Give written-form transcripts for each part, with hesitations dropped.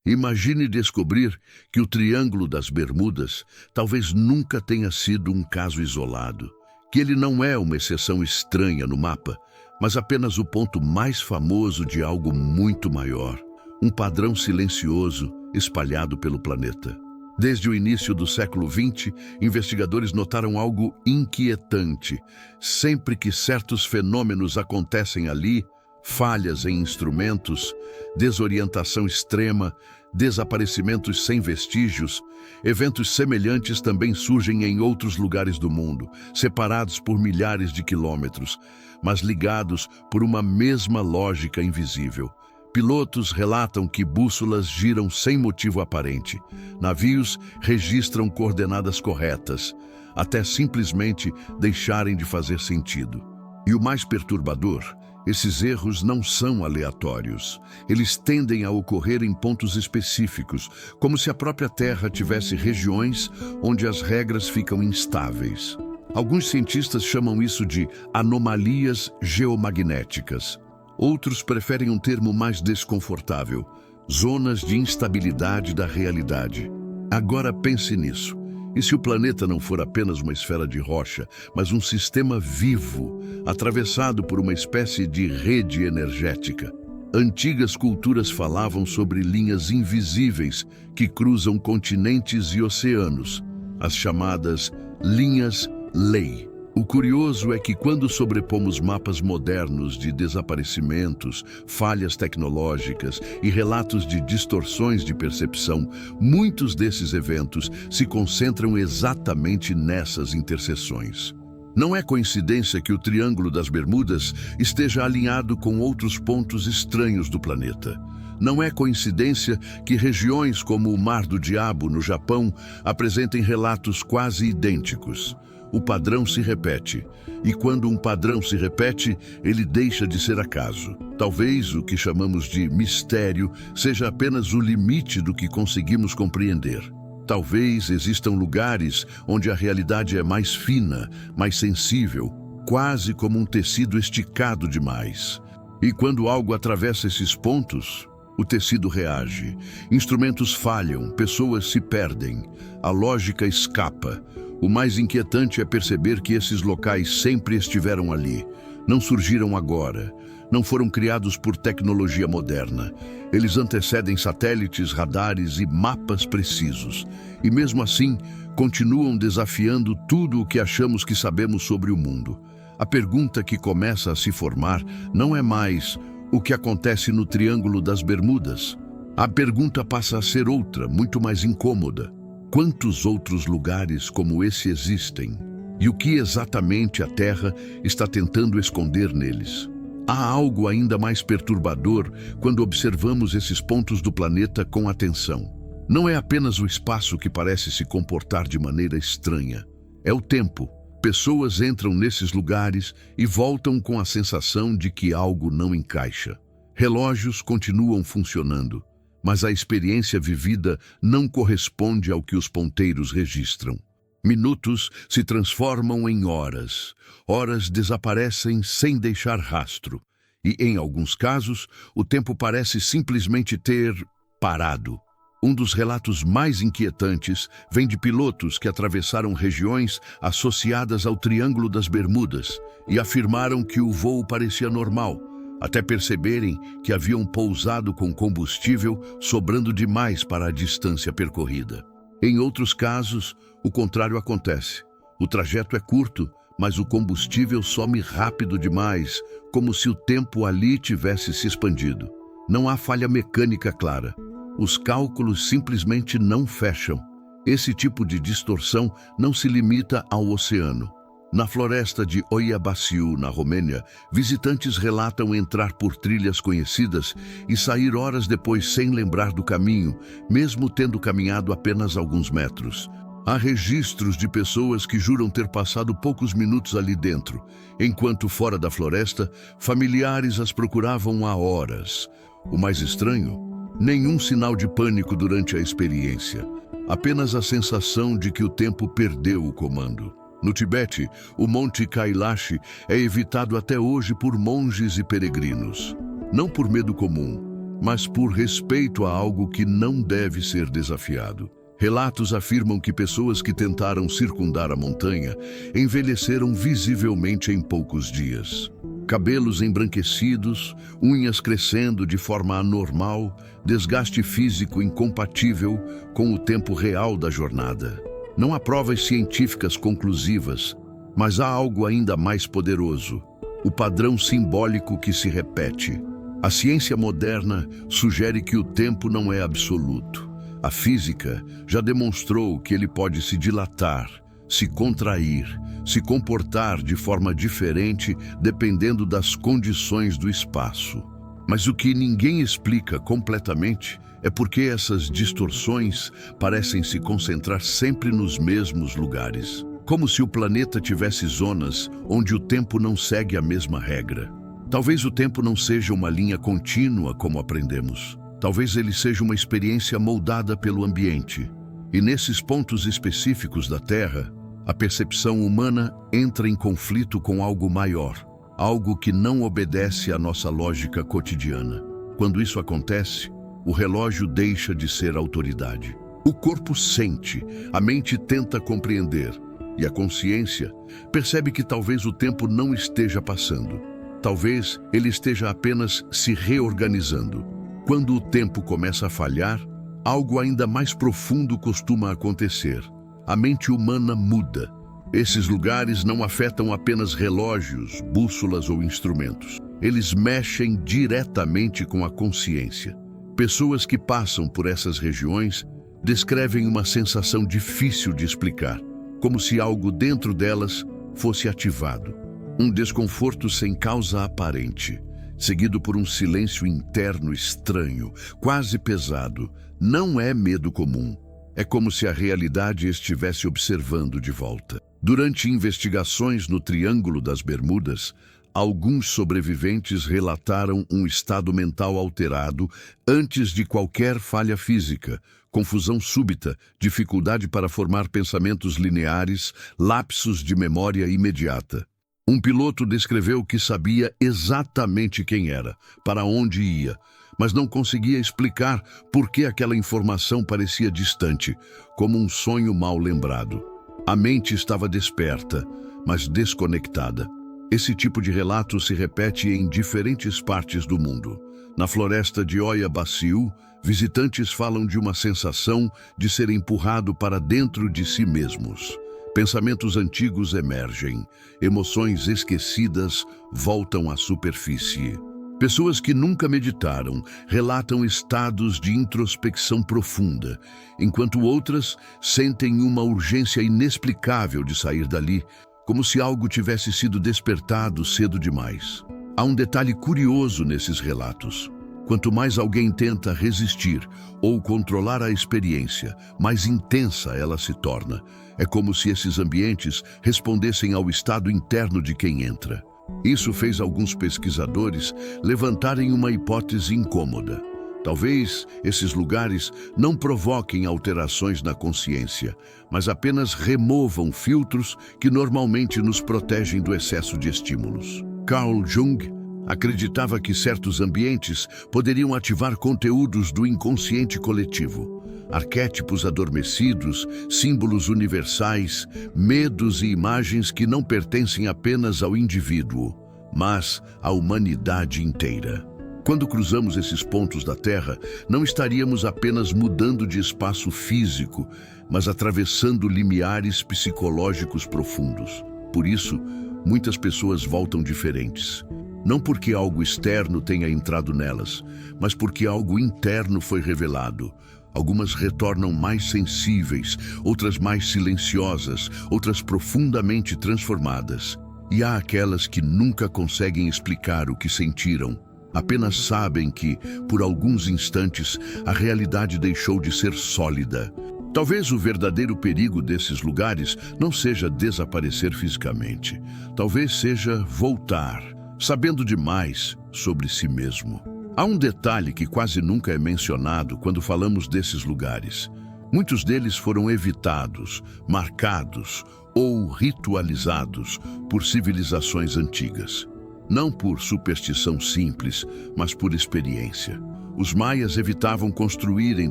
Imagine descobrir que o Triângulo das Bermudas talvez nunca tenha sido um caso isolado, que ele não é uma exceção estranha no mapa, mas apenas o ponto mais famoso de algo muito maior, um padrão silencioso espalhado pelo planeta. Desde o início do século XX, investigadores notaram algo inquietante. Sempre que certos fenômenos acontecem ali, falhas em instrumentos, desorientação extrema, desaparecimentos sem vestígios, eventos semelhantes também surgem em outros lugares do mundo, separados por milhares de quilômetros, mas ligados por uma mesma lógica invisível. Pilotos relatam que bússolas giram sem motivo aparente. Navios registram coordenadas corretas, até simplesmente deixarem de fazer sentido. E o mais perturbador, esses erros não são aleatórios. Eles tendem a ocorrer em pontos específicos, como se a própria Terra tivesse regiões onde as regras ficam instáveis. Alguns cientistas chamam isso de anomalias geomagnéticas. Outros preferem um termo mais desconfortável: zonas de instabilidade da realidade. Agora pense nisso. E se o planeta não for apenas uma esfera de rocha, mas um sistema vivo, atravessado por uma espécie de rede energética? Antigas culturas falavam sobre linhas invisíveis que cruzam continentes e oceanos, as chamadas linhas lei. O curioso é que quando sobrepomos mapas modernos de desaparecimentos, falhas tecnológicas e relatos de distorções de percepção, muitos desses eventos se concentram exatamente nessas interseções. Não é coincidência que o Triângulo das Bermudas esteja alinhado com outros pontos estranhos do planeta. Não é coincidência que regiões como o Mar do Diabo, no Japão, apresentem relatos quase idênticos. O padrão se repete, e quando um padrão se repete, ele deixa de ser acaso. Talvez o que chamamos de mistério seja apenas o limite do que conseguimos compreender. Talvez existam lugares onde a realidade é mais fina, mais sensível, quase como um tecido esticado demais. E quando algo atravessa esses pontos, o tecido reage. Instrumentos falham, pessoas se perdem, a lógica escapa. O mais inquietante é perceber que esses locais sempre estiveram ali. Não surgiram agora. Não foram criados por tecnologia moderna. Eles antecedem satélites, radares e mapas precisos. E mesmo assim, continuam desafiando tudo o que achamos que sabemos sobre o mundo. A pergunta que começa a se formar não é mais o que acontece no Triângulo das Bermudas. A pergunta passa a ser outra, muito mais incômoda. Quantos outros lugares como esse existem? E o que exatamente a Terra está tentando esconder neles? Há algo ainda mais perturbador quando observamos esses pontos do planeta com atenção. Não é apenas o espaço que parece se comportar de maneira estranha. É o tempo. Pessoas entram nesses lugares e voltam com a sensação de que algo não encaixa. Relógios continuam funcionando, mas a experiência vivida não corresponde ao que os ponteiros registram. Minutos se transformam em horas. Horas desaparecem sem deixar rastro. E, em alguns casos, o tempo parece simplesmente ter parado. Um dos relatos mais inquietantes vem de pilotos que atravessaram regiões associadas ao Triângulo das Bermudas e afirmaram que o voo parecia normal, até perceberem que haviam pousado com combustível sobrando demais para a distância percorrida. Em outros casos, o contrário acontece. O trajeto é curto, mas o combustível some rápido demais, como se o tempo ali tivesse se expandido. Não há falha mecânica clara. Os cálculos simplesmente não fecham. Esse tipo de distorção não se limita ao oceano. Na floresta de Oiabaciu, na Romênia, visitantes relatam entrar por trilhas conhecidas e sair horas depois sem lembrar do caminho, mesmo tendo caminhado apenas alguns metros. Há registros de pessoas que juram ter passado poucos minutos ali dentro, enquanto fora da floresta, familiares as procuravam há horas. O mais estranho? Nenhum sinal de pânico durante a experiência, apenas a sensação de que o tempo perdeu o comando. No Tibete, o Monte Kailash é evitado até hoje por monges e peregrinos. Não por medo comum, mas por respeito a algo que não deve ser desafiado. Relatos afirmam que pessoas que tentaram circundar a montanha envelheceram visivelmente em poucos dias. Cabelos embranquecidos, unhas crescendo de forma anormal, desgaste físico incompatível com o tempo real da jornada. Não há provas científicas conclusivas, mas há algo ainda mais poderoso: o padrão simbólico que se repete. A ciência moderna sugere que o tempo não é absoluto. A física já demonstrou que ele pode se dilatar, se contrair, se comportar de forma diferente dependendo das condições do espaço. Mas o que ninguém explica completamente é porque essas distorções parecem se concentrar sempre nos mesmos lugares. Como se o planeta tivesse zonas onde o tempo não segue a mesma regra. Talvez o tempo não seja uma linha contínua como aprendemos. Talvez ele seja uma experiência moldada pelo ambiente. E nesses pontos específicos da Terra, a percepção humana entra em conflito com algo maior, algo que não obedece à nossa lógica cotidiana. Quando isso acontece, o relógio deixa de ser autoridade. O corpo sente, a mente tenta compreender, e a consciência percebe que talvez o tempo não esteja passando. Talvez ele esteja apenas se reorganizando. Quando o tempo começa a falhar, algo ainda mais profundo costuma acontecer. A mente humana muda. Esses lugares não afetam apenas relógios, bússolas ou instrumentos. Eles mexem diretamente com a consciência. Pessoas que passam por essas regiões descrevem uma sensação difícil de explicar, como se algo dentro delas fosse ativado. Um desconforto sem causa aparente, seguido por um silêncio interno estranho, quase pesado. Não é medo comum. É como se a realidade estivesse observando de volta. Durante investigações no Triângulo das Bermudas, alguns sobreviventes relataram um estado mental alterado antes de qualquer falha física, confusão súbita, dificuldade para formar pensamentos lineares, lapsos de memória imediata. Um piloto descreveu que sabia exatamente quem era, para onde ia, mas não conseguia explicar por que aquela informação parecia distante, como um sonho mal lembrado. A mente estava desperta, mas desconectada. Esse tipo de relato se repete em diferentes partes do mundo. Na floresta de Oia Baciu, visitantes falam de uma sensação de ser empurrado para dentro de si mesmos. Pensamentos antigos emergem, emoções esquecidas voltam à superfície. Pessoas que nunca meditaram relatam estados de introspecção profunda, enquanto outras sentem uma urgência inexplicável de sair dali, como se algo tivesse sido despertado cedo demais. Há um detalhe curioso nesses relatos. Quanto mais alguém tenta resistir ou controlar a experiência, mais intensa ela se torna. É como se esses ambientes respondessem ao estado interno de quem entra. Isso fez alguns pesquisadores levantarem uma hipótese incômoda. Talvez esses lugares não provoquem alterações na consciência, mas apenas removam filtros que normalmente nos protegem do excesso de estímulos. Carl Jung acreditava que certos ambientes poderiam ativar conteúdos do inconsciente coletivo, arquétipos adormecidos, símbolos universais, medos e imagens que não pertencem apenas ao indivíduo, mas à humanidade inteira. Quando cruzamos esses pontos da Terra, não estaríamos apenas mudando de espaço físico, mas atravessando limiares psicológicos profundos. Por isso, muitas pessoas voltam diferentes. Não porque algo externo tenha entrado nelas, mas porque algo interno foi revelado. Algumas retornam mais sensíveis, outras mais silenciosas, outras profundamente transformadas. E há aquelas que nunca conseguem explicar o que sentiram. Apenas sabem que, por alguns instantes, a realidade deixou de ser sólida. Talvez o verdadeiro perigo desses lugares não seja desaparecer fisicamente. Talvez seja voltar, sabendo demais sobre si mesmo. Há um detalhe que quase nunca é mencionado quando falamos desses lugares. Muitos deles foram evitados, marcados ou ritualizados por civilizações antigas. Não por superstição simples, mas por experiência. Os maias evitavam construir em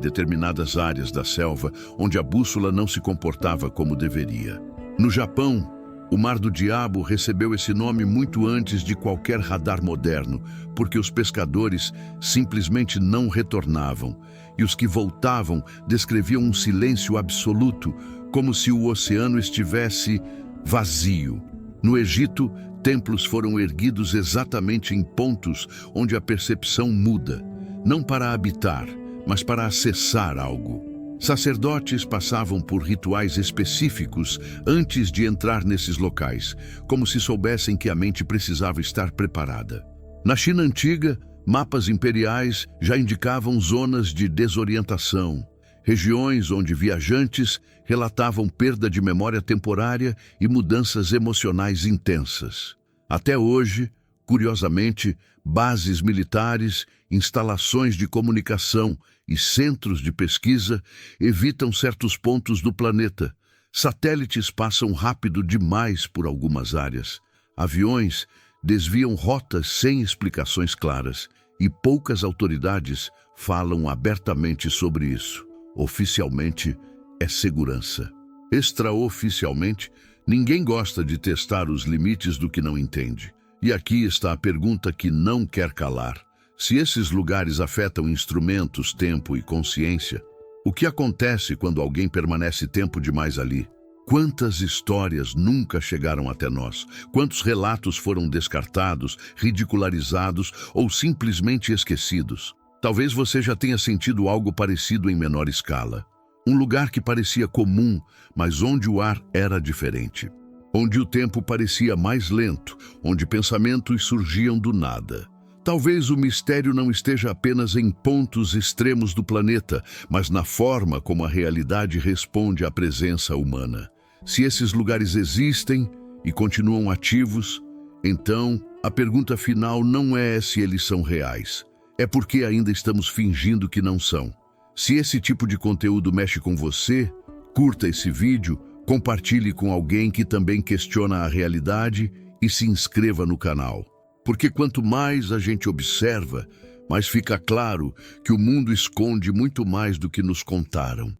determinadas áreas da selva onde a bússola não se comportava como deveria. No Japão, o Mar do Diabo recebeu esse nome muito antes de qualquer radar moderno, porque os pescadores simplesmente não retornavam, e os que voltavam descreviam um silêncio absoluto, como se o oceano estivesse vazio. No Egito, templos foram erguidos exatamente em pontos onde a percepção muda, não para habitar, mas para acessar algo. Sacerdotes passavam por rituais específicos antes de entrar nesses locais, como se soubessem que a mente precisava estar preparada. Na China antiga, mapas imperiais já indicavam zonas de desorientação, regiões onde viajantes relatavam perda de memória temporária e mudanças emocionais intensas. Até hoje, curiosamente, bases militares, instalações de comunicação e centros de pesquisa evitam certos pontos do planeta. Satélites passam rápido demais por algumas áreas. Aviões desviam rotas sem explicações claras e poucas autoridades falam abertamente sobre isso. Oficialmente, é segurança. Extraoficialmente, ninguém gosta de testar os limites do que não entende. E aqui está a pergunta que não quer calar. Se esses lugares afetam instrumentos, tempo e consciência, o que acontece quando alguém permanece tempo demais ali? Quantas histórias nunca chegaram até nós? Quantos relatos foram descartados, ridicularizados ou simplesmente esquecidos? Talvez você já tenha sentido algo parecido em menor escala. Um lugar que parecia comum, mas onde o ar era diferente. Onde o tempo parecia mais lento, onde pensamentos surgiam do nada. Talvez o mistério não esteja apenas em pontos extremos do planeta, mas na forma como a realidade responde à presença humana. Se esses lugares existem e continuam ativos, então a pergunta final não é se eles são reais. É porque ainda estamos fingindo que não são. Se esse tipo de conteúdo mexe com você, curta esse vídeo, compartilhe com alguém que também questiona a realidade e se inscreva no canal. Porque quanto mais a gente observa, mais fica claro que o mundo esconde muito mais do que nos contaram.